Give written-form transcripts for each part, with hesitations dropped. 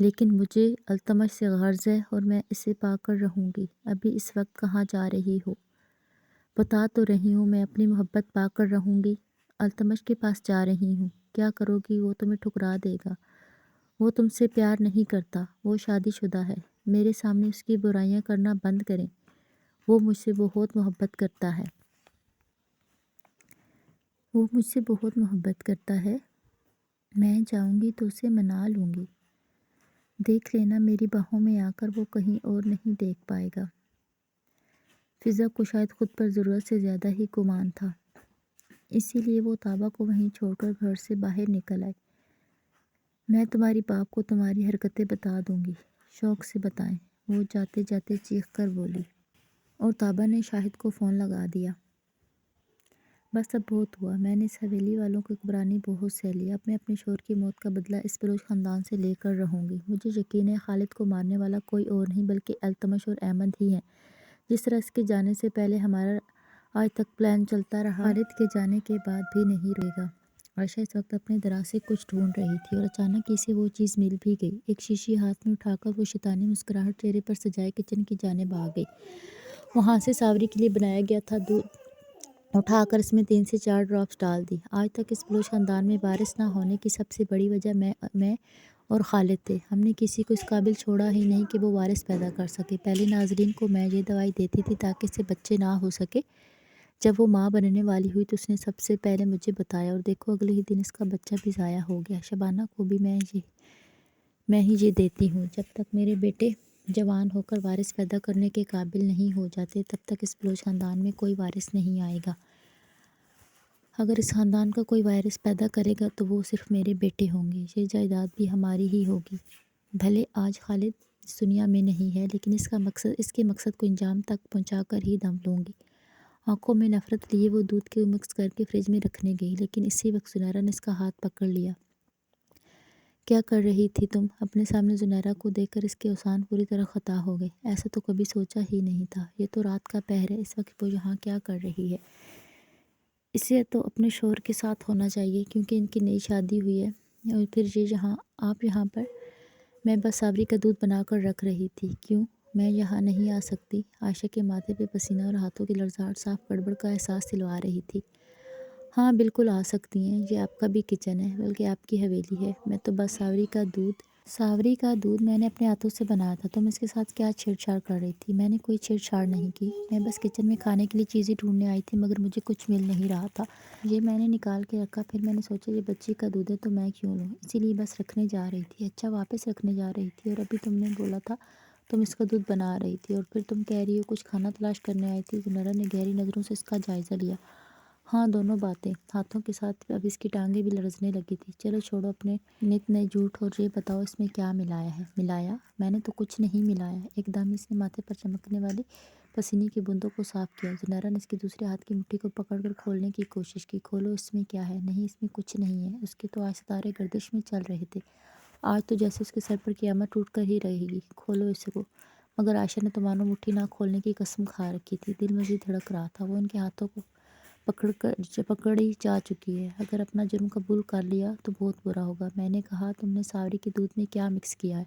لیکن مجھے التمش سے غرض ہے اور میں اسے پا کر رہوں گی۔ ابھی اس وقت کہاں جا رہی ہو؟ بتا تو رہی ہوں میں اپنی محبت پا کر رہوں گی۔ التمش کے پاس جا رہی ہوں۔ کیا کرو گی؟ وہ تمہیں ٹھکرا دے گا۔ وہ تم سے پیار نہیں کرتا، وہ شادی شدہ ہے۔ میرے سامنے اس کی برائیاں کرنا بند کریں۔ وہ مجھ سے بہت محبت کرتا ہے۔ وہ مجھ سے بہت محبت کرتا ہے۔ میں جاؤں گی تو اسے منا لوں گی۔ دیکھ لینا میری باہوں میں آ کر وہ کہیں اور نہیں دیکھ پائے گا۔ فضا کو شاید خود پر ضرورت سے زیادہ ہی گمان تھا، اسی لیے وہ تابہ کو وہیں چھوڑ کر گھر سے باہر نکل آئی۔ میں تمہاری باپ کو تمہاری حرکتیں بتا دوں گی۔ شوق سے بتائیں، وہ جاتے جاتے چیخ کر بولی۔ اور تابہ نے شاہد کو فون لگا دیا۔ بس اب بہت ہوا، میں نے اس حویلی والوں کی حکمرانی بہت سہ لی۔ اب میں اپنے شوہر کی موت کا بدلہ اس بلوچ خاندان سے لے کر رہوں گی۔ مجھے یقین ہے خالد کو مارنے والا کوئی اور نہیں بلکہ التمش اور احمد ہی ہیں، جس طرح اس کے جانے سے پہلے ہمارا آج تک پلان چلتا رہا، خالد کے جانے کے بعد بھی نہیں رہے گا۔ عائشہ اس وقت اپنے دراز سے کچھ ڈھونڈ رہی تھی اور اچانک اسے وہ چیز مل بھی گئی۔ ایک شیشی ہاتھ میں اٹھا کر وہ شیطانی مسکراہٹ چہرے پر سجائے کچن کی جانب آ گئی۔ وہاں سے ساوری کے لیے بنایا گیا تھا دودھ اٹھا کر اس میں 3 سے 4 ڈراپس ڈال دی۔ آج تک اس بلوچ خاندان میں وارث نہ ہونے کی سب سے بڑی وجہ میں اور خالد تھے۔ ہم نے کسی کو اس قابل چھوڑا ہی نہیں کہ وہ وارث پیدا کر سکے۔ پہلے ناظرین کو میں یہ دوائی دیتی تھی تاکہ اس سے بچے نہ ہو سکے۔ جب وہ ماں بننے والی ہوئی تو اس نے سب سے پہلے مجھے بتایا، اور دیکھو اگلے ہی دن اس کا بچہ بھی ضائع ہو گیا۔ شبانہ کو بھی میں ہی یہ دیتی ہوں۔ جب تک میرے بیٹے جوان ہو کر وارث پیدا کرنے کے قابل نہیں ہو جاتے تب تک اس بلوچ خاندان میں کوئی وارث نہیں آئے گا۔ اگر اس خاندان کا کوئی وارث پیدا کرے گا تو وہ صرف میرے بیٹے ہوں گے۔ یہ جائیداد بھی ہماری ہی ہوگی۔ بھلے آج خالد اس دنیا میں نہیں ہے، لیکن اس کے مقصد کو انجام تک پہنچا کر ہی دم لوں گی۔ آنکھوں میں نفرت لیے وہ دودھ کو مکس کر کے فریج میں رکھنے گئی، لیکن اسی وقت زنیرہ نے اس کا ہاتھ پکڑ لیا۔ کیا کر رہی تھی تم؟ اپنے سامنے زنیرہ کو دیکھ کر اس کے اوزان پوری طرح خطا ہو گئے۔ ایسا تو کبھی سوچا ہی نہیں تھا۔ یہ تو رات کا پہر ہے، اس وقت وہ یہاں کیا کر رہی ہے؟ اسے تو اپنے شوہر کے ساتھ ہونا چاہیے کیونکہ ان کی نئی شادی ہوئی ہے، اور پھر آپ یہاں پر؟ میں بس ساوری کا دودھ بنا کر رکھ رہی تھی۔ کیوں میں یہاں نہیں آ سکتی؟ عائشہ کے ماتھے پہ پسینہ اور ہاتھوں کی لرزاہٹ صاف گڑبڑ کا احساس دلوا رہی تھی۔ ہاں بالکل آ سکتی ہیں، یہ آپ کا بھی کچن ہے، بلکہ آپ کی حویلی ہے۔ میں تو بس ساوری کا دودھ میں نے اپنے ہاتھوں سے بنایا تھا۔ تم اس کے ساتھ کیا چھیڑ چھاڑ کر رہی تھی؟ میں نے کوئی چھیڑ چھاڑ نہیں کی، میں بس کچن میں کھانے کے لیے چیزیں ڈھونڈنے آئی تھی، مگر مجھے کچھ مل نہیں رہا تھا۔ یہ میں نے نکال کے رکھا، پھر میں نے سوچا یہ بچی کا دودھ ہے تو میں کیوں لوں، اسی لیے بس رکھنے جا رہی تھی۔ اچھا واپس رکھنے جا رہی تھی، اور ابھی تم نے بولا تھا تم اس کا دودھ بنا رہی تھی، اور پھر تم کہہ رہی ہو کچھ کھانا تلاش کرنے آئی تھی۔ زنیرہ نے گہری نظروں سے اس کا جائزہ لیا۔ ہاں دونوں باتیں۔ ہاتھوں کے ساتھ اب اس کی ٹانگیں بھی لرزنے لگی تھی۔ چلو چھوڑو اپنے نت نئے جھوٹ اور یہ بتاؤ اس میں کیا ملایا ہے؟ ملایا؟ میں نے تو کچھ نہیں ملایا۔ ایک دم اس نے ماتھے پر چمکنے والی پسینے کی بوندوں کو صاف کیا۔ زنیرہ نے اس کے دوسرے ہاتھ کی مٹھی کو پکڑ کر کھولنے کی کوشش کی۔ کھولو، اس میں کیا ہے؟ نہیں اس میں کچھ نہیں ہے۔ اس کے تو آج ستارے گردش میں چل رہے تھے، آج تو جیسے اس کے سر پر قیامت ٹوٹ کر ہی رہے گی۔ کھولو اس کو۔ مگر عائشہ نے تو مانو مٹھی نہ کھولنے کی قسم کھا رکھی تھی۔ دل مزید دھڑک رہا تھا۔ وہ ان کے ہاتھوں کو پکڑی جا چکی ہے۔ اگر اپنا جرم قبول کر لیا تو بہت برا ہوگا۔ میں نے کہا تم نے ساوری کے دودھ میں کیا مکس کیا ہے؟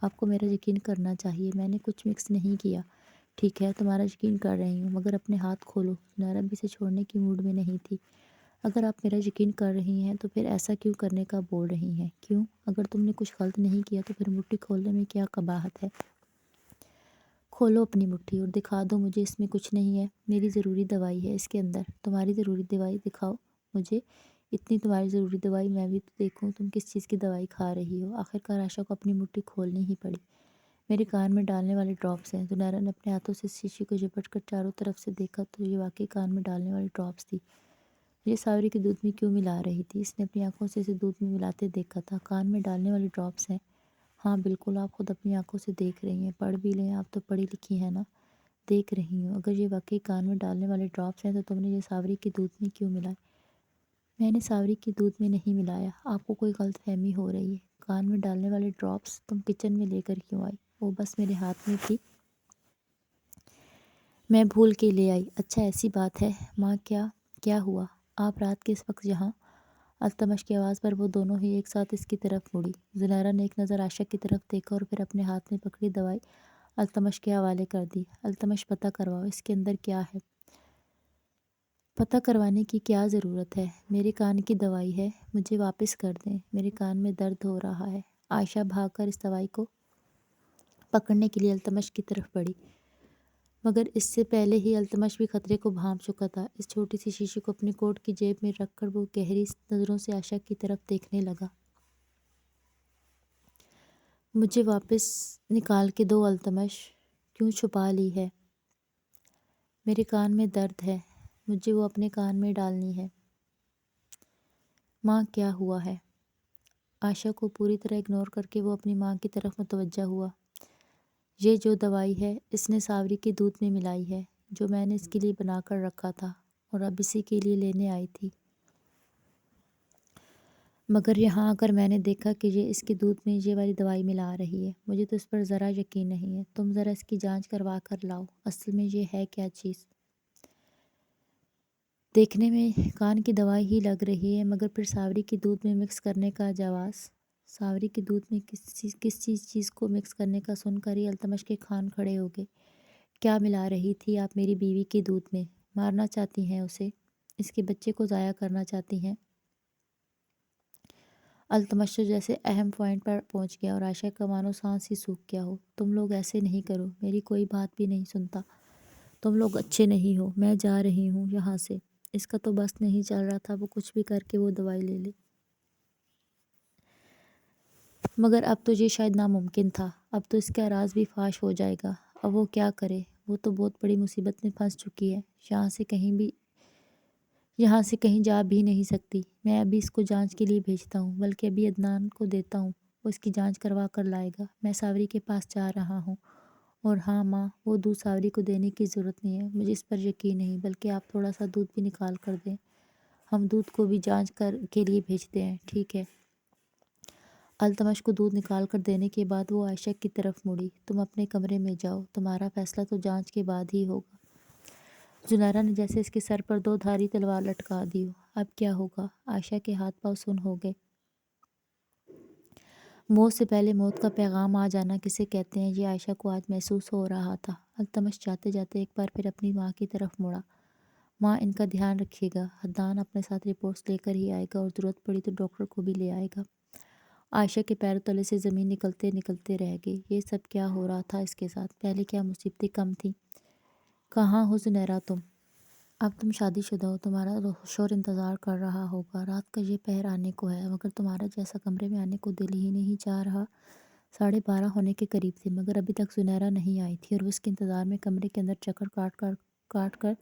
آپ کو میرا یقین کرنا چاہیے، میں نے کچھ مکس نہیں کیا۔ ٹھیک ہے تمہارا یقین کر رہی ہوں، مگر اپنے ہاتھ کھولو۔ زنیرہ بھی اسے چھوڑنے کی موڈ میں نہیں تھی۔ اگر آپ میرا یقین کر رہی ہیں تو پھر ایسا کیوں کرنے کا بول رہی ہیں؟ کیوں؟ اگر تم نے کچھ غلط نہیں کیا تو پھر مٹھی کھولنے میں کیا قباحت ہے؟ کھولو اپنی مٹھی اور دکھا دو مجھے اس میں کچھ نہیں ہے۔ میری ضروری دوائی ہے اس کے اندر۔ تمہاری ضروری دوائی دکھاؤ مجھے۔ اتنی تمہاری ضروری دوائی، میں بھی تو دیکھوں تم کس چیز کی دوائی کھا رہی ہو۔ آخرکار عائشہ کو اپنی مٹھی کھولنی ہی پڑی۔ میرے کان میں ڈالنے والے ڈراپس ہیں۔ زنیرہ نے اپنے ہاتھوں سے شیشی کو جپٹ کر چاروں طرف سے دیکھا تو یہ واقعی کان میں ڈالنے والی ڈراپس تھی۔ یہ ساوری کے دودھ میں کیوں ملا رہی تھی؟ اس نے اپنی آنکھوں سے اسے دودھ میں ملاتے دیکھا تھا۔ کان میں ڈالنے والی ڈراپس ہیں؟ ہاں بالکل، آپ خود اپنی آنکھوں سے دیکھ رہی ہیں۔ پڑھ بھی لیں، آپ تو پڑھی لکھی ہیں نا۔ دیکھ رہی ہوں۔ اگر یہ واقعی کان میں ڈالنے والے ڈراپس ہیں تو تم نے یہ ساوری کے دودھ میں کیوں ملائے؟ میں نے ساوری کے دودھ میں نہیں ملایا۔ آپ کو کوئی غلط فہمی ہو رہی ہے۔ کان میں ڈالنے والے ڈراپس تم کچن میں لے کر کیوں آئی؟ وہ بس میرے ہاتھ میں تھی، میں بھول کے لے آئی۔ اچھا ایسی بات ہے۔ ماں کیا ہوا؟ آپ رات کے اس وقت یہاں؟ التمش کی آواز پر وہ دونوں ہی ایک ساتھ اس کی طرف مڑی۔ زنیرہ نے ایک نظر عائشہ کی طرف دیکھا اور پھر اپنے ہاتھ میں پکڑی دوائی التمش کے حوالے کر دی۔ التمش، پتہ کرواؤ اس کے اندر کیا ہے۔ پتہ کروانے کی کیا ضرورت ہے؟ میرے کان کی دوائی ہے، مجھے واپس کر دیں، میرے کان میں درد ہو رہا ہے۔ عائشہ بھاگ کر اس دوائی کو پکڑنے کے لیے التمش کی طرف بڑھی، مگر اس سے پہلے ہی التمش بھی خطرے کو بھانپ چکا تھا۔ اس چھوٹی سی شیشے کو اپنے کوٹ کی جیب میں رکھ کر وہ گہری نظروں سے عائشہ کی طرف دیکھنے لگا۔ مجھے واپس نکال کے دو التمش، کیوں چھپا لی ہے؟ میرے کان میں درد ہے، مجھے وہ اپنے کان میں ڈالنی ہے۔ ماں، کیا ہوا ہے؟ عائشہ کو پوری طرح اگنور کر کے وہ اپنی ماں کی طرف متوجہ ہوا۔ یہ جو دوائی ہے اس نے ساوری کے دودھ میں ملائی ہے، جو میں نے اس کے لیے بنا کر رکھا تھا اور اب اسی کے لیے لینے آئی تھی، مگر یہاں آ کر میں نے دیکھا کہ یہ اس کے دودھ میں یہ والی دوائی ملا رہی ہے۔ مجھے تو اس پر ذرا یقین نہیں ہے، تم ذرا اس کی جانچ کروا کر لاؤ، اصل میں یہ ہے کیا چیز؟ دیکھنے میں کان کی دوائی ہی لگ رہی ہے، مگر پھر ساوری کے دودھ میں مکس کرنے کا جواز؟ ساوری کے دودھ میں کس چیز کو مکس کرنے کا سن کر ہی التمش کے کان کھڑے ہو گئے۔ کیا ملا رہی تھی آپ میری بیوی کے دودھ میں؟ مارنا چاہتی ہیں اسے؟ اس کے بچے کو ضائع کرنا چاہتی ہیں؟ التمش تو جیسے اہم پوائنٹ پر پہنچ گیا اور عائشہ کا مانو سانس ہی سوکھ گیا ہو۔ تم لوگ ایسے نہیں کرو، میری کوئی بات بھی نہیں سنتا، تم لوگ اچھے نہیں ہو، میں جا رہی ہوں یہاں سے۔ اس کا تو بس نہیں چل رہا تھا، وہ کچھ بھی کر کے وہ دوائی لے لے، مگر اب تو یہ شاید ناممکن تھا۔ اب تو اس کا راز بھی فاش ہو جائے گا۔ اب وہ کیا کرے؟ وہ تو بہت بڑی مصیبت میں پھنس چکی ہے، یہاں سے کہیں جا بھی نہیں سکتی۔ میں ابھی اس کو جانچ کے لیے بھیجتا ہوں، بلکہ ابھی عدنان کو دیتا ہوں، وہ اس کی جانچ کروا کر لائے گا۔ میں ساوری کے پاس جا رہا ہوں، اور ہاں ماں، وہ دودھ ساوری کو دینے کی ضرورت نہیں ہے، مجھے اس پر یقین نہیں، بلکہ آپ تھوڑا سا دودھ بھی نکال کر دیں، ہم دودھ کو بھی جانچ کے لیے بھیجتے ہیں، ٹھیک ہے؟ التمش کو دودھ نکال کر دینے کے بعد وہ عائشہ کی طرف مڑی۔ تم اپنے کمرے میں جاؤ، تمہارا فیصلہ تو جانچ کے بعد ہی ہوگا۔ زنیرہ نے جیسے اس کے سر پر دو دھاری تلوار لٹکا دی ہو۔ اب کیا ہوگا؟ عائشہ کے ہاتھ پاؤں سن ہو گئے۔ موت سے پہلے موت کا پیغام آ جانا کسے کہتے ہیں، یہ عائشہ کو آج محسوس ہو رہا تھا۔ التمش جاتے جاتے ایک بار پھر اپنی ماں کی طرف مڑا۔ ماں، ان کا دھیان رکھیے گا، عدنان اپنے ساتھ رپورٹس لے کر ہی آئے گا اور ضرورت پڑی تو ڈاکٹر کو بھی لے آئے گا۔ عائشہ کے پیروں تلے سے زمین نکلتے نکلتے رہ گئی۔ یہ سب کیا ہو رہا تھا اس کے ساتھ؟ پہلے کیا مصیبتیں کم تھیں؟ کہاں ہو زنیرہ تم؟ اب تم شادی شدہ ہو، تمہارا شوہر انتظار کر رہا ہوگا، رات کا یہ پہر آنے کو ہے، مگر تمہارا جیسا کمرے میں آنے کو دل ہی نہیں چاہ رہا۔ 12:30 ہونے کے قریب تھے، مگر ابھی تک زنیرہ نہیں آئی تھی اور وہ اس کے انتظار میں کمرے کے اندر چکر کاٹ کر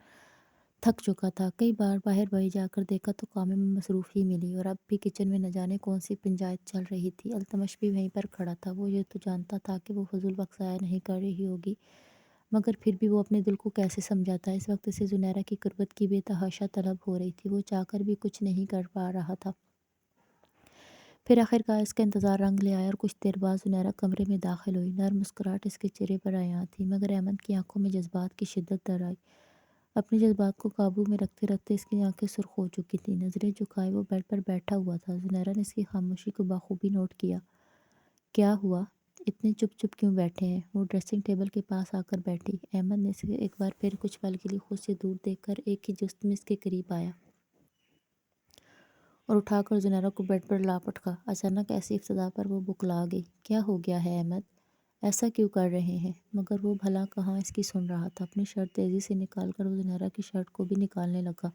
تھک چکا تھا۔ کئی بار باہر بھائی جا کر دیکھا تو کاموں میں مصروف ہی ملی، اور اب بھی کچن میں نہ جانے کون سی پنجائت چل رہی تھی۔ التمش بھی وہیں پر کھڑا تھا۔ وہ یہ تو جانتا تھا کہ وہ فضول وقت ضائع نہیں کر رہی ہوگی، مگر پھر بھی وہ اپنے دل کو کیسے سمجھاتا؟ اس وقت اسے زنیرہ کی قربت کی بے تحاشا طلب ہو رہی تھی، وہ چاہ کر بھی کچھ نہیں کر پا رہا تھا۔ پھر آخرکار اس کا انتظار رنگ لے آیا اور کچھ دیر بعد زنیرہ کمرے میں داخل ہوئی۔ نرم مسکراہٹ اس کے چہرے پر عیاں تھی، مگر احمد کی آنکھوں میں جذبات کی شدت در آئی۔ اپنے جذبات کو قابو میں رکھتے رکھتے اس کی آنکھیں سرخ ہو چکی تھیں۔ نظریں جھکائے وہ بیڈ پر بیٹھا ہوا تھا۔ زنیرہ نے اس کی خاموشی کو بخوبی نوٹ کیا۔ کیا ہوا؟ اتنے چپ چپ کیوں بیٹھے ہیں؟ وہ ڈریسنگ ٹیبل کے پاس آ کر بیٹھی۔ احمد نے اسے ایک بار پھر کچھ پل کے لیے خود سے دور دیکھ کر ایک ہی جست میں اس کے قریب آیا اور اٹھا کر زنیرہ کو بیڈ پر لا پٹکا۔ اچانک ایسی ابتدا پر وہ بکلا گئی۔ کیا ہو گیا ہے احمد؟ ایسا کیوں کر رہے ہیں؟ مگر وہ بھلا کہاں اس کی سن رہا تھا۔ اپنی شرٹ تیزی سے نکال کر وہ زنیرہ کی شرٹ کو بھی نکالنے لگا۔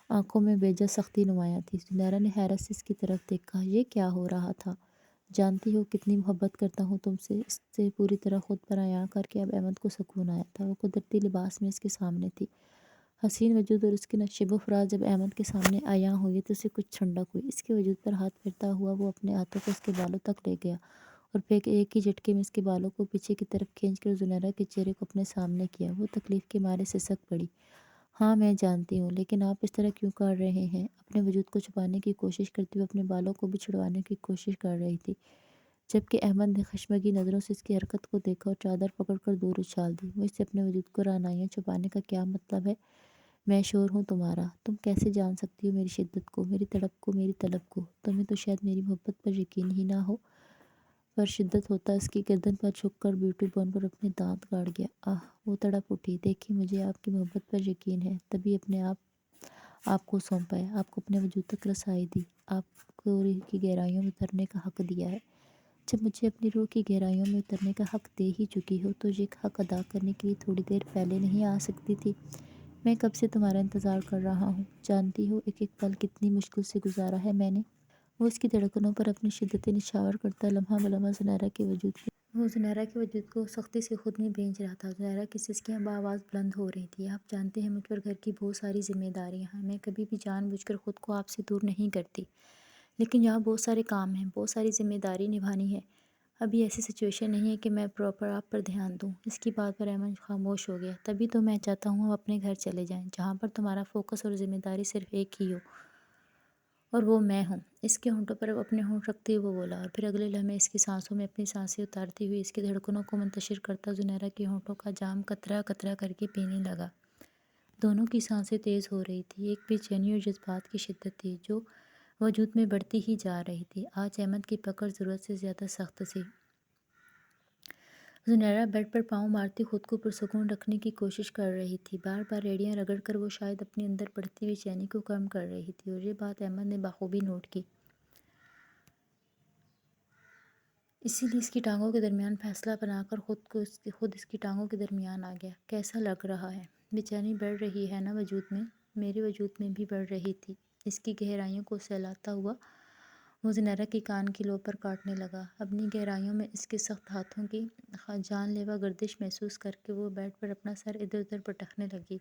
آنکھوں میں بے جا سختی نمایاں تھی۔ زنیرہ نے حیرت سے اس کی طرف دیکھا۔ یہ کیا ہو رہا تھا؟ جانتی ہو کتنی محبت کرتا ہوں تم سے؟ اس سے پوری طرح خود پر عیاں کر کے اب احمد کو سکون آیا تھا۔ وہ قدرتی لباس میں اس کے سامنے تھی، حسین وجود، اور اس کے نشیب و فراز جب احمد کے سامنے عیاں ہوئی تو اسے کچھ ٹھنڈک ہوئی۔ اس کے وجود پر ہاتھ پھرتا ہوا وہ اپنے ہاتھوں کو اس کے بالوں تک لے گیا اور پھر ایک ہی جھٹکے میں اس کے بالوں کو پیچھے کی طرف کھینچ کر زنیرہ کے چہرے کو اپنے سامنے کیا۔ وہ تکلیف کے مارے سسک پڑی۔ ہاں میں جانتی ہوں، لیکن آپ اس طرح کیوں کر رہے ہیں؟ اپنے وجود کو چھپانے کی کوشش کرتی ہوئے اپنے بالوں کو بھی چھڑوانے کی کوشش کر رہی تھی، جبکہ احمد نے خشمگی نظروں سے اس کی حرکت کو دیکھا اور چادر پکڑ کر دور اچھال دی۔ مجھ سے اپنے وجود کو رعنائیاں چھپانے کا کیا مطلب ہے؟ میں شور ہوں تمہارا، تم کیسے جان سکتی ہو میری شدت کو، میری تڑپ کو، میری طلب کو؟ تمہیں تو شاید میری محبت پر یقین ہی نہ ہو۔ پر شدت ہوتا اس کی گردن پر جھک کر بیوٹی بون پر اپنے دانت گاڑ گیا۔ وہ تڑپ اٹھی۔ دیکھیے مجھے آپ کی محبت پر یقین ہے، تبھی اپنے آپ کو سونپا ہے، آپ کو اپنے وجود تک رسائی دی، آپ کو روح کی گہرائیوں میں اترنے کا حق دیا ہے۔ جب مجھے اپنی روح کی گہرائیوں میں اترنے کا حق دے ہی چکی ہو تو یہ حق ادا کرنے کے لیے تھوڑی دیر پہلے نہیں آ سکتی تھی؟ میں کب سے تمہارا انتظار کر رہا ہوں، جانتی ہو ایک ایک پل کتنی مشکل سے گزارا ہے میں نے۔ وہ اس کی دھڑکنوں پر اپنی شدتیں نچھاور کرتا لمحہ بلمحہ زنیرہ کے وجود کو سختی سے خود میں بھینچ رہا تھا۔ زنیرہ کی سسکیاں بآواز بلند ہو رہی تھیں۔ آپ جانتے ہیں مجھ پر گھر کی بہت ساری ذمہ داریاں ہیں، میں کبھی بھی جان بوجھ کر خود کو آپ سے دور نہیں کرتی، لیکن یہاں بہت سارے کام ہیں، بہت ساری ذمہ داری نبھانی ہے۔ ابھی ایسی سچویشن نہیں ہے کہ میں پراپر آپ پر دھیان دوں۔ اس کی بات پر ایمن خاموش ہو گیا۔ تبھی تو میں چاہتا ہوں آپ اپنے گھر چلے جائیں، جہاں پر تمہارا فوکس اور ذمہ داری صرف ایک ہی ہو، اور وہ میں ہوں۔ اس کے ہونٹوں پر اپنے ہونٹ رکھتے ہوئے وہ بولا، اور پھر اگلے لمحے اس کی سانسوں میں اپنی سانسیں اتارتی ہوئی اس کی دھڑکنوں کو منتشر کرتا زنیرہ کے ہونٹوں کا جام قطرہ قطرہ کر کے پینے لگا۔ دونوں کی سانسیں تیز ہو رہی تھی، ایک بے چینی اور جذبات کی شدت تھی جو وجود میں بڑھتی ہی جا رہی تھی۔ آج احمد کی پکڑ ضرورت سے زیادہ سخت سی۔ زنیرہ بیڈ پر پاؤں مارتی خود کو پرسکون رکھنے کی کوشش کر رہی تھی۔ بار بار ریڑیاں رگڑ کر وہ شاید اپنے اندر بڑھتی بے چینی کو کم کر رہی تھی، اور یہ بات احمد نے بخوبی نوٹ کی۔ اسی لیے اس کی ٹانگوں کے درمیان فاصلہ بنا کر خود اس کی ٹانگوں کے درمیان آ گیا۔ کیسا لگ رہا ہے؟ بے چینی بڑھ رہی ہے نا وجود میں؟ میرے وجود میں بھی بڑھ رہی تھی۔ اس کی گہرائیوں کو سہلاتا ہوا وہ زنیرہ کے کان کی لو پر کاٹنے لگا۔ اپنی گہرائیوں میں اس کے سخت ہاتھوں کی جان لیوا گردش محسوس کر کے وہ بیڈ پر اپنا سر ادھر ادھر پٹکنے لگی۔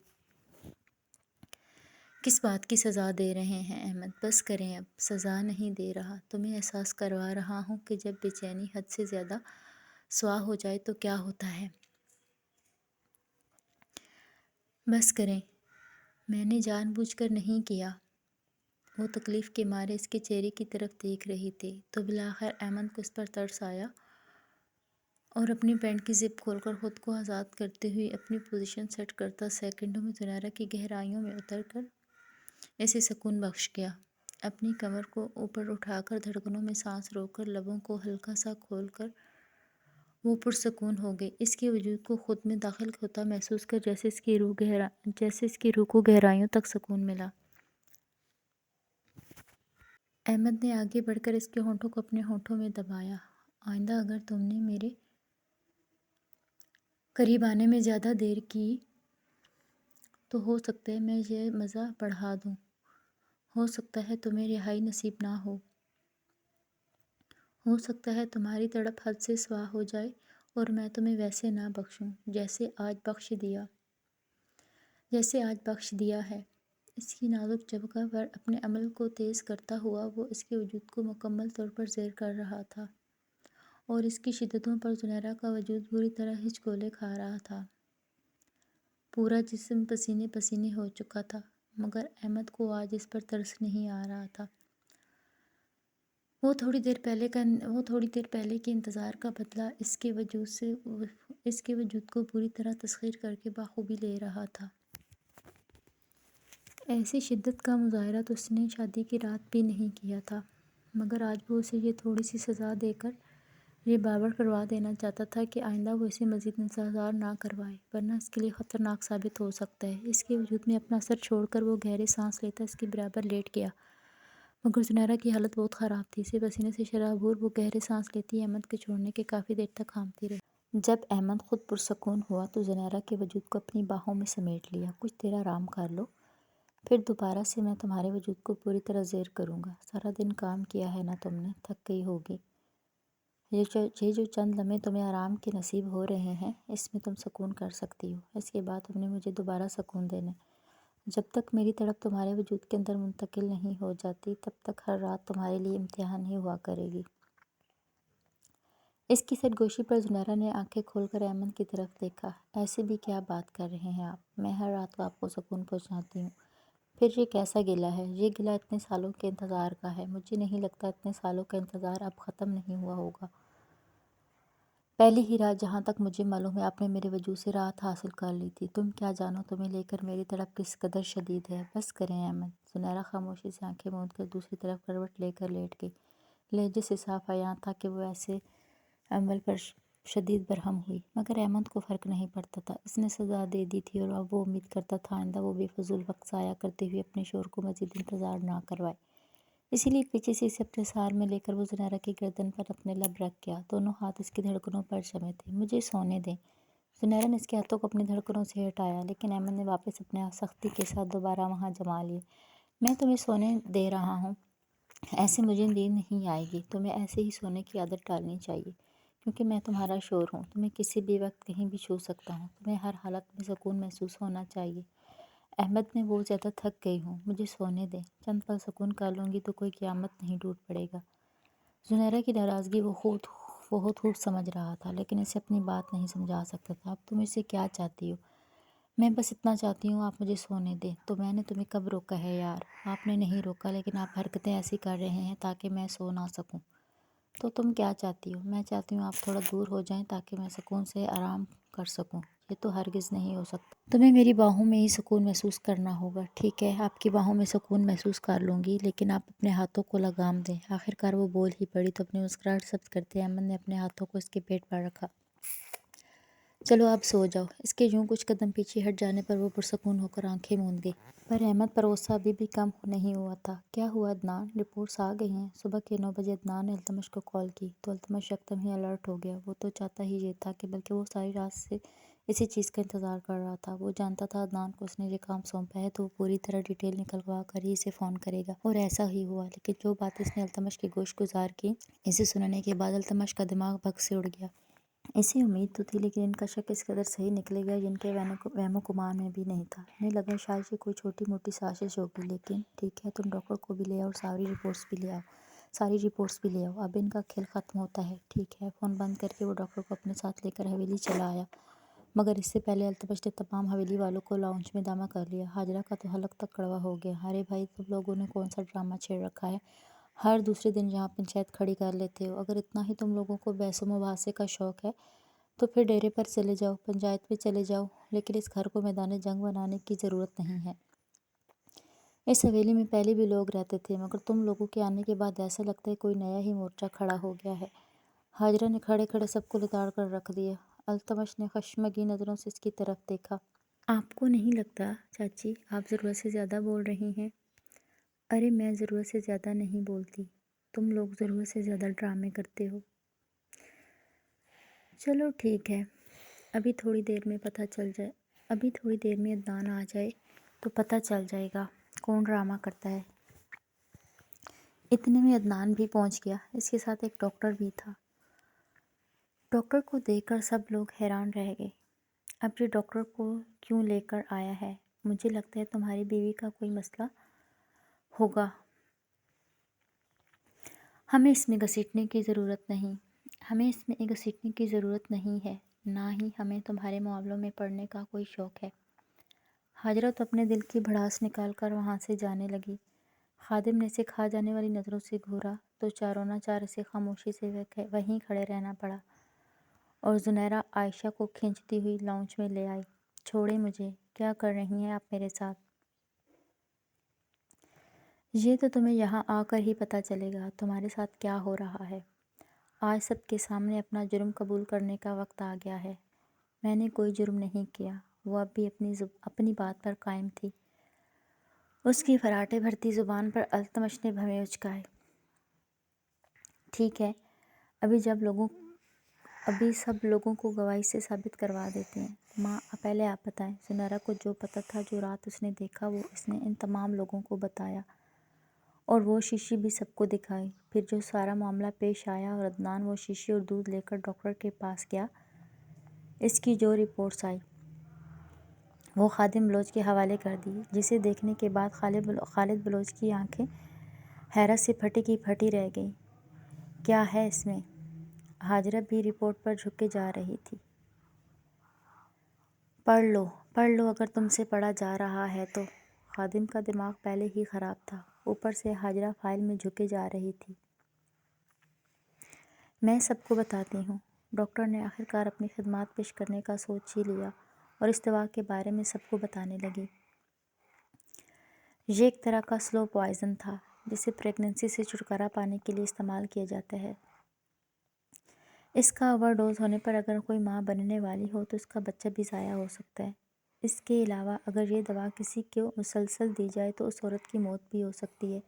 کس بات کی سزا دے رہے ہیں احمد؟ بس کریں اب۔ سزا نہیں دے رہا، تمہیں احساس کروا رہا ہوں کہ جب بے چینی حد سے زیادہ سوا ہو جائے تو کیا ہوتا ہے۔ بس کریں۔ میں نے جان بوجھ کر نہیں کیا۔ وہ تکلیف کے مارے اس کے چہرے کی طرف دیکھ رہی تھی، تو بالآخر احمد کو اس پر ترس آیا اور اپنی پینٹ کی زپ کھول کر خود کو آزاد کرتے ہوئے اپنی پوزیشن سیٹ کرتا سیکنڈوں میں زنیرہ کی گہرائیوں میں اتر کر اسے سکون بخش گیا۔ اپنی کمر کو اوپر اٹھا کر دھڑکنوں میں سانس روک کر لبوں کو ہلکا سا کھول کر وہ پرسکون ہو گئی، اس کے وجود کو خود میں داخل ہوتا محسوس کر جیسے اس کی روح کو گہرائیوں تک سکون ملا۔ احمد نے آگے بڑھ کر اس کے ہونٹوں کو اپنے ہونٹوں میں دبایا۔ آئندہ اگر تم نے میرے قریب آنے میں زیادہ دیر کی تو ہو سکتا ہے میں یہ مزہ بڑھا دوں، ہو سکتا ہے تمہیں رہائی نصیب نہ ہو سکتا ہے تمہاری تڑپ حد سے سوا ہو جائے اور میں تمہیں ویسے نہ بخشوں جیسے آج بخش دیا ہے۔ اس کی نازک جبکہ پر اپنے عمل کو تیز کرتا ہوا وہ اس کے وجود کو مکمل طور پر زیر کر رہا تھا، اور اس کی شدتوں پر زنیرہ کا وجود بری طرح ہچکولے کھا رہا تھا۔ پورا جسم پسینے پسینے ہو چکا تھا، مگر احمد کو آج اس پر ترس نہیں آ رہا تھا۔ وہ تھوڑی دیر پہلے کے انتظار کا بدلہ اس کے وجود کو پوری طرح تسخیر کر کے بخوبی لے رہا تھا۔ ایسی شدت کا مظاہرہ تو اس نے شادی کی رات بھی نہیں کیا تھا، مگر آج وہ اسے یہ تھوڑی سی سزا دے کر یہ باور کروا دینا چاہتا تھا کہ آئندہ وہ اسے مزید انتظار نہ کروائے، ورنہ اس کے لیے خطرناک ثابت ہو سکتا ہے۔ اس کے وجود میں اپنا سر چھوڑ کر وہ گہرے سانس لیتا اس کے برابر لیٹ گیا، مگر زنیرہ کی حالت بہت خراب تھی۔ اسے پسینے سے شرابور وہ گہرے سانس لیتی احمد کے چھوڑنے کے کافی دیر تک ہانپتی رہی۔ جب احمد خود پرسکون ہوا تو زنیرہ کے وجود کو اپنی باہوں میں سمیٹ لیا۔ کچھ دیر آرام کر لو، پھر دوبارہ سے میں تمہارے وجود کو پوری طرح زیر کروں گا۔ سارا دن کام کیا ہے نا تم نے، تھک گئی ہوگی۔ یہ جو چند لمحے تمہیں آرام کے نصیب ہو رہے ہیں اس میں تم سکون کر سکتی ہو۔ اس کے بعد تم نے مجھے دوبارہ سکون دینا ہے۔ جب تک میری تڑپ تمہارے وجود کے اندر منتقل نہیں ہو جاتی تب تک ہر رات تمہارے لیے امتحان ہی ہوا کرے گی۔ اس کی سرگوشی پر زنیرہ نے آنکھیں کھول کر احمد کی طرف دیکھا۔ ایسے بھی کیا بات کر رہے ہیں آپ؟ میں ہر رات کو آپ کو سکون پہنچاتی ہوں۔ پھر یہ کیسا گلہ ہے؟ یہ گلہ اتنے سالوں کے انتظار کا ہے۔ مجھے نہیں لگتا اتنے سالوں کا انتظار اب ختم نہیں ہوا ہوگا۔ پہلی ہی رات جہاں تک مجھے معلوم ہے آپ نے میرے وجود سے راحت حاصل کر لی تھی۔ تم کیا جانو تمہیں لے کر میری تڑپ کس قدر شدید ہے۔ بس کریں احمد۔ زنیرہ خاموشی سے آنکھیں موند کر دوسری طرف کروٹ لے کر لیٹ گئی۔ لہجے سے صاف عیاں تھا کہ وہ ایسے عمل پر شدید برہم ہوئی، مگر احمد کو فرق نہیں پڑتا تھا۔ اس نے سزا دے دی تھی اور اب وہ امید کرتا تھا آئندہ وہ بے فضول وقت ضائع کرتے ہوئے اپنے شوہر کو مزید انتظار نہ کروائے۔ اسی لیے پیچھے سے اسے اپنے سار میں لے کر وہ زنیرہ کی گردن پر اپنے لب رکھ گیا۔ دونوں ہاتھ اس کی دھڑکنوں پر جمے تھے۔ مجھے سونے دیں۔ زنیرہ نے اس کے ہاتھوں کو اپنی دھڑکنوں سے ہٹایا، لیکن احمد نے واپس اپنے سختی کے ساتھ دوبارہ وہاں جما لیے۔ میں تمہیں سونے دے رہا ہوں، ایسے مجھے نیند نہیں آئے گی۔ تمہیں ایسے ہی سونے کی عادت ڈالنی چاہیے، کیونکہ میں تمہارا شوہر ہوں۔ تمہیں کسی بھی وقت کہیں بھی چھو سکتا ہوں۔ تمہیں ہر حالت میں سکون محسوس ہونا چاہیے۔ احمد میں بہت زیادہ تھک گئی ہوں، مجھے سونے دیں۔ چند پل سکون کر لوں گی تو کوئی قیامت نہیں ٹوٹ پڑے گا۔ زنیرہ کی ناراضگی وہ بہت خوب سمجھ رہا تھا، لیکن اسے اپنی بات نہیں سمجھا سکتا تھا۔ اب تم اس سے کیا چاہتی ہو؟ میں بس اتنا چاہتی ہوں آپ مجھے سونے دیں۔ تو میں نے تمہیں کب روکا ہے یار؟ آپ نے نہیں روکا، لیکن آپ حرکتیں ایسی کر رہے ہیں تاکہ میں سو نہ سکوں۔ تو تم کیا چاہتی ہو؟ میں چاہتی ہوں آپ تھوڑا دور ہو جائیں تاکہ میں سکون سے آرام کر سکوں۔ یہ تو ہرگز نہیں ہو سکتا۔ تمہیں میری باہوں میں ہی سکون محسوس کرنا ہوگا۔ ٹھیک ہے، آپ کی باہوں میں سکون محسوس کر لوں گی، لیکن آپ اپنے ہاتھوں کو لگام دیں۔ آخرکار وہ بول ہی پڑی تو اپنی مسکراہٹ ضبط کرتے احمد نے اپنے ہاتھوں کو اس کے پیٹ پر رکھا۔ چلو اب سو جاؤ۔ اس کے یوں کچھ قدم پیچھے ہٹ جانے پر وہ پرسکون ہو کر آنکھیں موند گئی۔ پر احمد پر غصہ ابھی بھی کم نہیں ہوا تھا۔ کیا ہوا عدنان؟ رپورٹس آ گئی ہیں؟ صبح کے 9 بجے عدنان نے التمش کو کال کی تو التمش یکدم ہی الرٹ ہو گیا۔ وہ تو چاہتا ہی یہ تھا کہ بلکہ وہ ساری رات سے اسی چیز کا انتظار کر رہا تھا۔ وہ جانتا تھا عدنان کو اس نے یہ کام سونپا ہے تو وہ پوری طرح ڈیٹیل نکلوا کر ہی اسے فون کرے گا، اور ایسا ہی ہوا۔ لیکن جو بات اس نے التمش کی گوش گزار کی، اسے سننے کے بعد التمش کا دماغ بھگ سے اڑ گیا۔ اسے امید تو تھی، لیکن ان کا شک اس قدر صحیح نکلے گا جن کے وہم و گمان میں بھی نہیں تھا۔ انہیں لگا شاید یہ کوئی چھوٹی موٹی سازش ہوگی، لیکن ٹھیک ہے، تم ڈاکٹر کو بھی لے آؤ اور ساری رپورٹس بھی لے آؤ۔ اب ان کا کھیل ختم ہوتا ہے۔ ٹھیک ہے۔ فون بند کر کے وہ ڈاکٹر کو اپنے ساتھ لے کر حویلی چلا آیا، مگر اس سے پہلے التمش نے تمام حویلی والوں کو لاؤنج میں جمع کر لیا۔ حاجرہ کا تو حلق تک کڑوا ہو گیا۔ ارے بھائی، تم لوگوں نے کون سا ڈرامہ چھیڑ رکھا ہے؟ ہر دوسرے دن یہاں پنچایت کھڑی کر لیتے ہو۔ اگر اتنا ہی تم لوگوں کو بحث و مباحثے کا شوق ہے تو پھر ڈیرے پر چلے جاؤ، پنچایت میں چلے جاؤ، لیکن اس گھر کو میدان جنگ بنانے کی ضرورت نہیں ہے۔ اس حویلی میں پہلے بھی لوگ رہتے تھے، مگر تم لوگوں کے آنے کے بعد ایسا لگتا ہے کوئی نیا ہی مورچہ کھڑا ہو گیا ہے۔ حاجرہ نے کھڑے کھڑے سب کو لتاڑ کر رکھ دیا۔ التمش نے خشمگین نظروں سے اس کی طرف دیکھا۔ آپ کو نہیں لگتا چاچی آپ ضرورت سے زیادہ بول رہی ہیں؟ ارے میں ضرورت سے زیادہ نہیں بولتی، تم لوگ ضرورت سے زیادہ ڈرامے کرتے ہو۔ چلو ٹھیک ہے، ابھی تھوڑی دیر میں عدنان آ جائے تو پتہ چل جائے گا کون ڈرامہ کرتا ہے۔ اتنے میں عدنان بھی پہنچ گیا۔ اس کے ساتھ ایک ڈاکٹر بھی تھا۔ ڈاکٹر کو دیکھ کر سب لوگ حیران رہ گئے۔ اب یہ ڈاکٹر کو کیوں لے کر آیا ہے؟ مجھے لگتا ہے تمہاری بیوی کا کوئی مسئلہ ہوگا۔ ہمیں اس میں گھسیٹنے کی ضرورت نہیں ہے، نہ ہی ہمیں تمہارے معاملوں میں پڑنے کا کوئی شوق ہے۔ حاجرہ تو اپنے دل کی بھڑاس نکال کر وہاں سے جانے لگی۔ خادم نے اسے کھا جانے والی نظروں سے گھورا تو چاروں نہ چار اسے خاموشی سے وہیں کھڑے رہنا پڑا، اور زنیرہ عائشہ کو کھینچتی ہوئی لاؤنج میں لے آئی۔ چھوڑیں مجھے، کیا کر رہی ہیں آپ میرے ساتھ؟ یہ تو تمہیں یہاں آ کر ہی پتہ چلے گا تمہارے ساتھ کیا ہو رہا ہے۔ آج سب کے سامنے اپنا جرم قبول کرنے کا وقت آ گیا ہے۔ میں نے کوئی جرم نہیں کیا۔ وہ اب بھی اپنی بات پر قائم تھی۔ اس کی فراٹے بھرتی زبان پر التمش نے بھویں اچکائے۔ ٹھیک ہے، ابھی سب لوگوں کو گواہی سے ثابت کروا دیتے ہیں۔ ماں، پہلے آپ بتائیں۔ زنیرہ کو جو پتہ تھا، جو رات اس نے دیکھا، وہ اس نے ان تمام لوگوں کو بتایا، اور وہ شیشی بھی سب کو دکھائی۔ پھر جو سارا معاملہ پیش آیا اور عدنان وہ شیشی اور دودھ لے کر ڈاکٹر کے پاس گیا، اس کی جو رپورٹس آئی وہ خادم بلوچ کے حوالے کر دی، جسے دیکھنے کے بعد خالد بلوچ کی آنکھیں حیرت سے پھٹی کی پھٹی رہ گئیں۔ کیا ہے اس میں؟ حاجرہ بھی رپورٹ پر جھک کے جا رہی تھی۔ پڑھ لو اگر تم سے پڑھا جا رہا ہے تو۔ خادم کا دماغ پہلے ہی خراب تھا، اوپر سے حاجرہ فائل میں جھکے جا رہی تھی۔ میں سب کو بتاتی ہوں۔ ڈاکٹر نے آخرکار اپنی خدمات پیش کرنے کا سوچ ہی لیا اور اس دوا کے بارے میں سب کو بتانے لگی۔ یہ ایک طرح کا سلو پوائزن تھا جسے پریگننسی سے چھٹکارا پانے کے لیے استعمال کیا جاتا ہے۔ اس کا اوور ڈوز ہونے پر اگر کوئی ماں بننے والی ہو تو اس کا بچہ بھی ضائع ہو سکتا ہے۔ اس کے علاوہ اگر یہ دوا کسی کو مسلسل دی جائے تو اس عورت کی موت بھی ہو سکتی ہے۔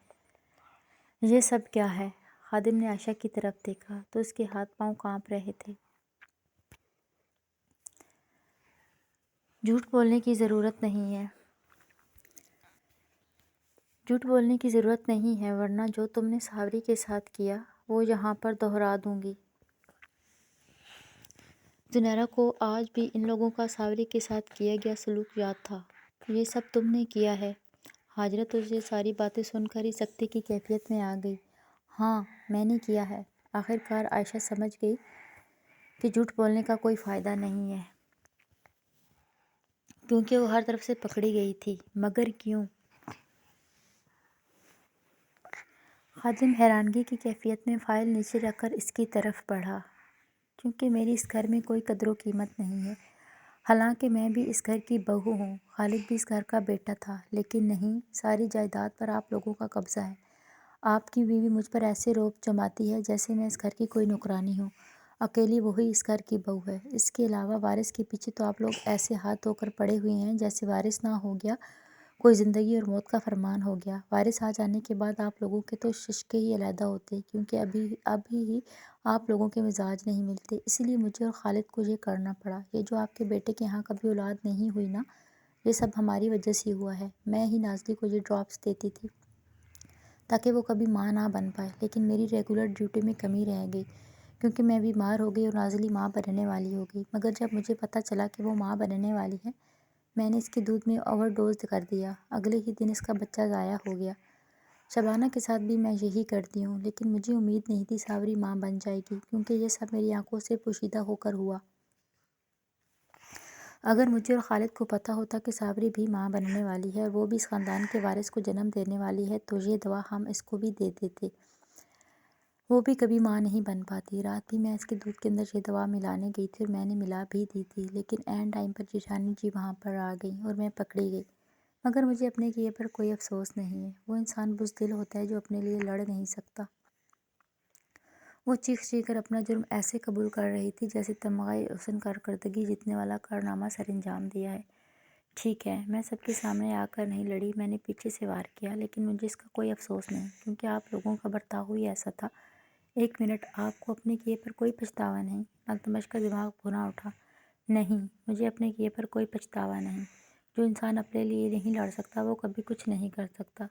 یہ سب کیا ہے؟ خادم نے عائشہ کی طرف دیکھا تو اس کے ہاتھ پاؤں کانپ رہے تھے۔ جھوٹ بولنے کی ضرورت نہیں ہے۔ جھوٹ بولنے کی ضرورت نہیں ہے ورنہ جو تم نے ساوری کے ساتھ کیا وہ یہاں پر دہرا دوں گی۔ زنیرہ کو آج بھی ان لوگوں کا ساوری کے ساتھ کیا گیا سلوک یاد تھا۔ یہ سب تم نے کیا ہے؟ ہاجرہ تو یہ ساری باتیں سن کر ہی سکتے کی کیفیت میں آ گئی۔ ہاں میں نے کیا ہے۔ آخرکار عائشہ سمجھ گئی کہ جھوٹ بولنے کا کوئی فائدہ نہیں ہے کیونکہ وہ ہر طرف سے پکڑی گئی تھی۔ مگر کیوں؟ خادم حیرانگی کی کیفیت میں فائل نیچے رکھ کر اس کی طرف بڑھا۔ کیونکہ میری اس گھر میں کوئی قدر و قیمت نہیں ہے۔ حالانکہ میں بھی اس گھر کی بہو ہوں، خالد بھی اس گھر کا بیٹا تھا، لیکن نہیں، ساری جائیداد پر آپ لوگوں کا قبضہ ہے۔ آپ کی بیوی مجھ پر ایسے روب جماتی ہے جیسے میں اس گھر کی کوئی نوکرانی ہوں۔ اکیلی وہی اس گھر کی بہو ہے۔ اس کے علاوہ وارث کے پیچھے تو آپ لوگ ایسے ہاتھ دھو کر پڑے ہوئے ہیں جیسے وارث نہ ہو گیا کوئی زندگی اور موت کا فرمان ہو گیا۔ وارث آ جانے کے بعد آپ لوگوں کے تو ششکے ہی علیحدہ ہوتے کیونکہ ابھی ہی آپ لوگوں کے مزاج نہیں ملتے، اسی لیے مجھے اور خالد کو یہ کرنا پڑا۔ یہ جو آپ کے بیٹے کے ہاں کبھی اولاد نہیں ہوئی نا، یہ سب ہماری وجہ سے ہوا ہے۔ میں ہی نازلی کو یہ ڈراپس دیتی تھی تاکہ وہ کبھی ماں نہ بن پائے، لیکن میری ریگولر ڈیوٹی میں کمی رہ گئی کیونکہ میں بیمار ہو گئی اور نازلی ماں بننے والی ہو گئی۔ مگر جب مجھے پتہ چلا کہ وہ ماں بننے والی ہے، میں نے اس کے دودھ میں اوور ڈوز کر دیا۔ اگلے ہی دن اس کا بچہ ضائع ہو گیا۔ شبانہ کے ساتھ بھی میں یہی کرتی ہوں، لیکن مجھے امید نہیں تھی ساوری ماں بن جائے گی کیونکہ یہ سب میری آنکھوں سے پوشیدہ ہو کر ہوا۔ اگر مجھے اور خالد کو پتہ ہوتا کہ ساوری بھی ماں بننے والی ہے اور وہ بھی اس خاندان کے وارث کو جنم دینے والی ہے تو یہ دوا ہم اس کو بھی دے دیتے۔ وہ بھی کبھی ماں نہیں بن پاتی۔ رات بھی میں اس کے دودھ کے اندر یہ دوا ملانے گئی تھی اور میں نے ملا بھی دی تھی، لیکن عین ٹائم پر جیشانی جی وہاں پر آ گئیں اور میں پکڑی گئی۔ مگر مجھے اپنے کیے پر کوئی افسوس نہیں ہے۔ وہ انسان بزدل ہوتا ہے جو اپنے لیے لڑ نہیں سکتا۔ وہ چیخ چیخ کر اپنا جرم ایسے قبول کر رہی تھی جیسے تمغہ حسن کارکردگی جیتنے والا کارنامہ سر انجام دیا ہے۔ ٹھیک ہے، میں سب کے سامنے آ کر نہیں لڑی، میں نے پیچھے سے وار کیا، لیکن مجھے اس کا کوئی افسوس نہیں کیونکہ آپ لوگوں کا برتاؤ ہی ایسا تھا۔ ایک منٹ، آپ کو اپنے کیے پر کوئی پچھتاوا نہیں؟ التمش کا دماغ بھونا اٹھا۔ نہیں، مجھے اپنے کیے پر کوئی پچھتاوا نہیں۔ جو انسان اپنے لیے نہیں لڑ سکتا وہ کبھی کچھ نہیں کر سکتا۔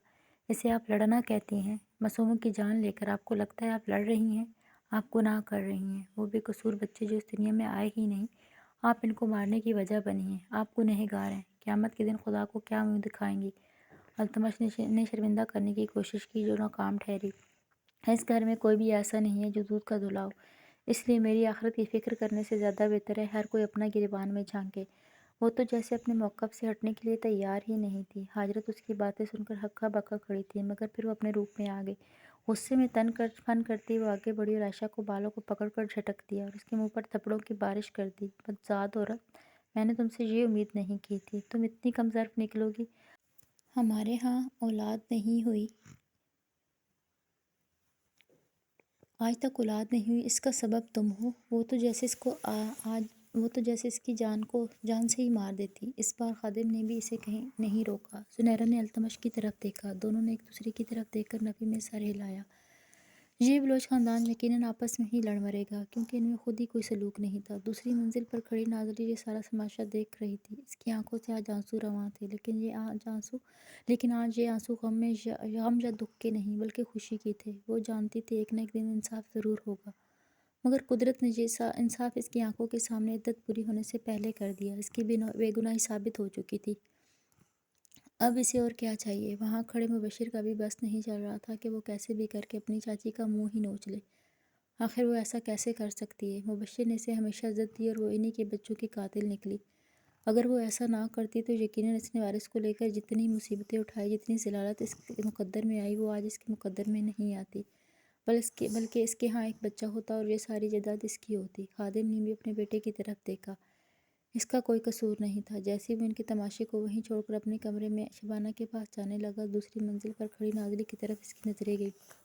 اسے آپ لڑنا کہتی ہیں؟ معصوموں کی جان لے کر آپ کو لگتا ہے آپ لڑ رہی ہیں؟ آپ گناہ کر رہی ہیں۔ وہ بے قصور بچے جو اس دنیا میں آئے ہی نہیں، آپ ان کو مارنے کی وجہ بنی ہیں۔ آپ گنہگار ہیں۔ قیامت کے دن خدا کو کیا منہ دکھائیں گی؟ التمش نے شرمندہ کرنے کی کوشش کی جو ناکام ٹھہری۔ اس گھر میں کوئی بھی ایسا نہیں ہے جو دودھ کا دھلا ہو، اس لیے میری آخرت کی فکر کرنے سے زیادہ بہتر ہے ہر کوئی اپنا گریبان میں جھانکے۔ وہ تو جیسے اپنے موقف سے ہٹنے کے لیے تیار ہی نہیں تھی۔ حاجرہ اس کی باتیں سن کر ہکا بکا کھڑی تھی، مگر پھر وہ اپنے روپ میں آ گئی۔ غصے میں فن کرتی وہ آگے بڑھی اور عائشہ کو بالوں کو پکڑ کر جھٹک دیا اور اس کے منہ پر تھپڑوں کی بارش کر دی۔ بدذات عورت، میں نے تم سے یہ امید نہیں کی تھی، تم اتنی کم ظرف نکلو گی۔ ہمارے ہاں اولاد نہیں ہوئی، آج تک اولاد نہیں ہوئی، اس کا سبب تم ہو۔ وہ تو جیسے اس کی جان سے ہی مار دیتی۔ اس بار خادم نے بھی اسے کہیں نہیں روکا۔ زنیرہ نے التمش کی طرف دیکھا، دونوں نے ایک دوسرے کی طرف دیکھ کر نفی میں سر ہلایا۔ یہ بلوچ خاندان یقیناً آپس میں ہی لڑ مرے گا کیونکہ ان میں خود ہی کوئی سلوک نہیں تھا۔ دوسری منزل پر کھڑی نازلی یہ سارا تماشا دیکھ رہی تھی۔ اس کی آنکھوں سے آج آنسو رواں تھے، لیکن آج یہ آنسو غم یا دکھ کے نہیں بلکہ خوشی کے تھے۔ وہ جانتی تھی ایک نہ ایک دن انصاف ضرور ہوگا، مگر قدرت نے یہ انصاف اس کی آنکھوں کے سامنے عدت پوری ہونے سے پہلے کر دیا۔ اس کی بے گناہی ثابت ہو چکی تھی۔ اب اسے اور کیا چاہیے؟ وہاں کھڑے مبشر کا بھی بس نہیں چل رہا تھا کہ وہ کیسے بھی کر کے اپنی چاچی کا منہ ہی نوچ لے۔ آخر وہ ایسا کیسے کر سکتی ہے؟ مبشر نے اسے ہمیشہ عزت دی اور وہ انہی کے بچوں کی قاتل نکلی۔ اگر وہ ایسا نہ کرتی تو یقیناً اس نے وارث کو لے کر جتنی مصیبتیں اٹھائی، جتنی ضلالت اس کے مقدر میں آئی، وہ آج اس کے مقدر میں نہیں آتی۔ بلکہ اس کے ہاں ایک بچہ ہوتا اور یہ ساری جائیداد اس کی ہوتی۔ خادم نے بھی اپنے بیٹے کی طرف دیکھا۔ اس کا کوئی قصور نہیں تھا۔ جیسے وہ ان کے تماشے کو وہیں چھوڑ کر اپنے کمرے میں شبانہ کے پاس جانے لگا، دوسری منزل پر کھڑی نازلی کی طرف اس کی نظریں گئیں۔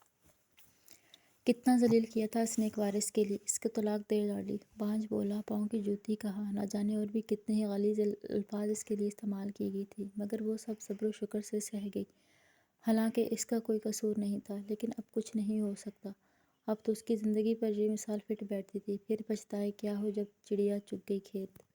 کتنا ذلیل کیا تھا اس نے ایک وارث کے لیے، اس کو طلاق دے ڈالی، بانجھ بولا، پاؤں کی جوتی کہا، نہ جانے اور بھی کتنے ہی غلیظ الفاظ اس کے لیے استعمال کی گئی تھی، مگر وہ سب صبر و شکر سے سہہ گئی۔ حالانکہ اس کا کوئی قصور نہیں تھا، لیکن اب کچھ نہیں ہو سکتا۔ اب تو اس کی زندگی پر یہ مثال پھٹ بیٹھتی تھی، پھر پچھتائے کیا ہو جب چڑیا چگ گئی کھیت۔